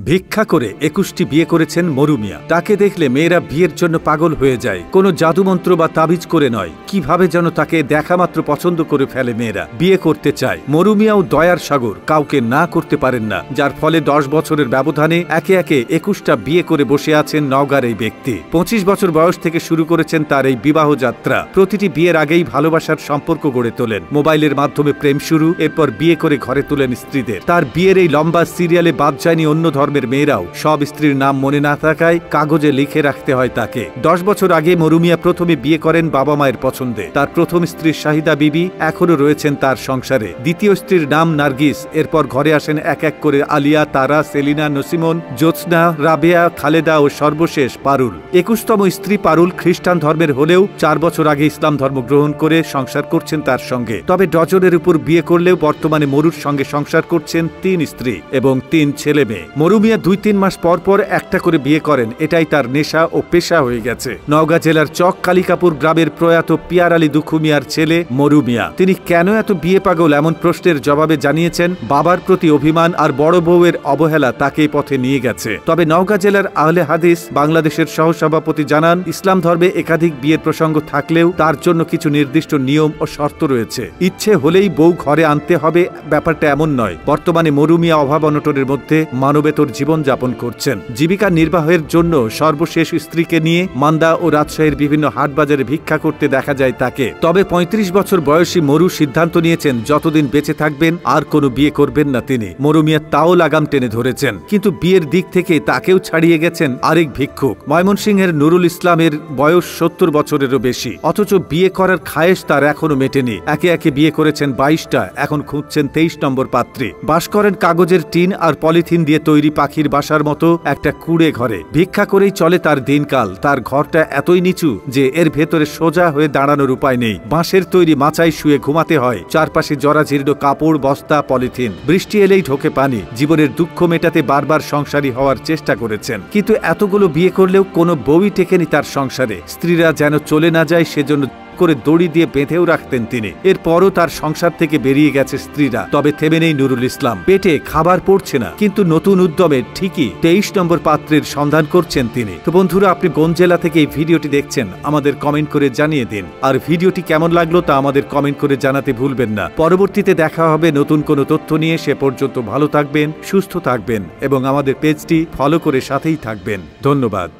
ভিক্ষা করে ২১টি বিয়ে করেছেন মরু মিয়া। তাকে দেখলে মেয়েরা বিয়ের জন্য পাগল হয়ে যায়। কোনো জাদুমন্ত্র বা তাবিজ করে নয়, কিভাবে যেন তাকে দেখা মাত্র পছন্দ করে ফেলে মেয়েরা, বিয়ে করতে চায়। মরু মিয়াও দয়ার সাগর, কাউকে না করতে পারেন না, যার ফলে ১০ বছরের ব্যবধানে একে একে ২১টা বিয়ে করে বসে আছেন নওগাঁর এই ব্যক্তি। ২৫ বছর বয়স থেকে শুরু করেছেন তার এই বিবাহ যাত্রা। প্রতিটি বিয়ের আগেই ভালোবাসার সম্পর্ক গড়ে তোলেন, মোবাইলের মাধ্যমে প্রেম শুরু, এরপর বিয়ে করে ঘরে তোলেন স্ত্রীদের। তার বিয়ের এই লম্বা সিরিয়ালে বাদ যায়নি অন্য ধর্মের মেয়েরাও। সব স্ত্রীর নাম মনে না থাকায় কাগজে লিখে রাখতে হয় তাকে। ১০ বছর আগে মরু মিয়া প্রথমে বিয়ে করেন বাবা মায়ের পছন্দে। তার প্রথম স্ত্রী শাহিদা বিবি এখনো রয়েছেন তার সংসারে। দ্বিতীয় স্ত্রীর নাম নার্গিস। এরপর ঘরে আসেন এক এক করে আলিয়া, তারা, সেলিনা, নসিমন, জ্যোৎস্না, রাবেয়া, খালেদা ও সর্বশেষ পারুল। ২১তম স্ত্রী পারুল খ্রিস্টান ধর্মের হলেও ৪ বছর আগে ইসলাম ধর্ম গ্রহণ করে সংসার করছেন তার সঙ্গে। তবে ডজনের উপর বিয়ে করলেও বর্তমানে মরুর সঙ্গে সংসার করছেন ৩ স্ত্রী এবং ৩ ছেলে মেয়ে। মরু মিয়া ২-৩ মাস পর পর একটা করে বিয়ে করেন, এটাই তার নেশা ও পেশা হয়ে গেছে। নওগাঁ জেলার চক কালিকাপুর গ্রামের প্রয়াত পিয়ার আলী দুখু মিয়ার ছেলে মরু মিয়া। তিনি কেন এত বিয়ে পাগল এমন প্রশ্নের জবাবে জানিয়েছেন, বাবার প্রতি অভিমান আর বড় বউয়ের অবহেলা তাকে পথে নিয়ে গেছে। তবে নওগাঁ জেলার আহলে হাদিস বাংলাদেশের সহসভাপতি জানান, ইসলাম ধর্মে একাধিক বিয়ের প্রসঙ্গ থাকলেও তার জন্য কিছু নির্দিষ্ট নিয়ম ও শর্ত রয়েছে। ইচ্ছে হলেই বউ ঘরে আনতে হবে, ব্যাপারটা এমন নয়। বর্তমানে মরু মিয়া অভাব অনটনের মধ্যে মানবেতর জীবন যাপন করছেন। জীবিকা নির্বাহের জন্য সর্বশেষ স্ত্রীকে নিয়ে মান্দা ও রাজশাহীর বিভিন্ন হাটবাজারে ভিক্ষা করতে দেখা যায় তাকে। তবে ৩৫ বছর বয়সী মরু সিদ্ধান্ত নিয়েছেন যতদিন বেঁচে থাকবেন আর কোনো বিয়ে করবেন না তিনি। মরু মিয়া তাও লাগাম টেনে ধরেছেন, কিন্তু বিয়ের দিক থেকে তাকেও ছাড়িয়ে গেছেন আরেক ভিক্ষুক। ময়মনসিংহের নুরুল ইসলামের বয়স ৭০ বছরেরও বেশি, অথচ বিয়ে করার খায়েশ তার এখনো মেটেনি। একে একে বিয়ে করেছেন ২২টা, এখন খুঁজছেন ২৩ নম্বর পাত্রী। বাস করেন কাগজের টিন আর পলিথিন দিয়ে তৈরি পাখির বাসার মতো একটা কুড়ে ঘরে। ভিক্ষা করেই চলে তার দিনকাল। তার ঘরটা এতই নিচু যে এর ভেতরে সোজা হয়ে দাঁড়ানোর উপায় নেই। বাঁশের তৈরি মাচায় শুয়ে ঘুমাতে হয়। চারপাশে জরাজীর্ণ কাপড়, বস্তা, পলিথিন। বৃষ্টি এলেই ঢোকে পানি। জীবনের দুঃখ মেটাতে বারবার সংসারী হওয়ার চেষ্টা করেছেন, কিন্তু এতগুলো বিয়ে করলেও কোনো বউই টেকেনি তার সংসারে। স্ত্রীরা যেন চলে না যায় সেজন্য করে দড়ি দিয়ে বেঁধেও রাখতেন তিনি। এরপরও তার সংসার থেকে বেরিয়ে গেছে স্ত্রীরা। তবে থেমে নেই নুরুল ইসলাম। পেটে খাবার পড়ছে না, কিন্তু নতুন উদ্যমে ঠিকই ২৩ নম্বর পাত্রের সন্ধান করছেন তিনি। তো বন্ধুরা, আপনি কোন জেলা থেকে এই ভিডিওটি দেখছেন আমাদের কমেন্ট করে জানিয়ে দিন। আর ভিডিওটি কেমন লাগলো তা আমাদের কমেন্ট করে জানাতে ভুলবেন না। পরবর্তীতে দেখা হবে নতুন কোনো তথ্য নিয়ে। সে পর্যন্ত ভালো থাকবেন, সুস্থ থাকবেন এবং আমাদের পেজটি ফলো করে সাথেই থাকবেন। ধন্যবাদ।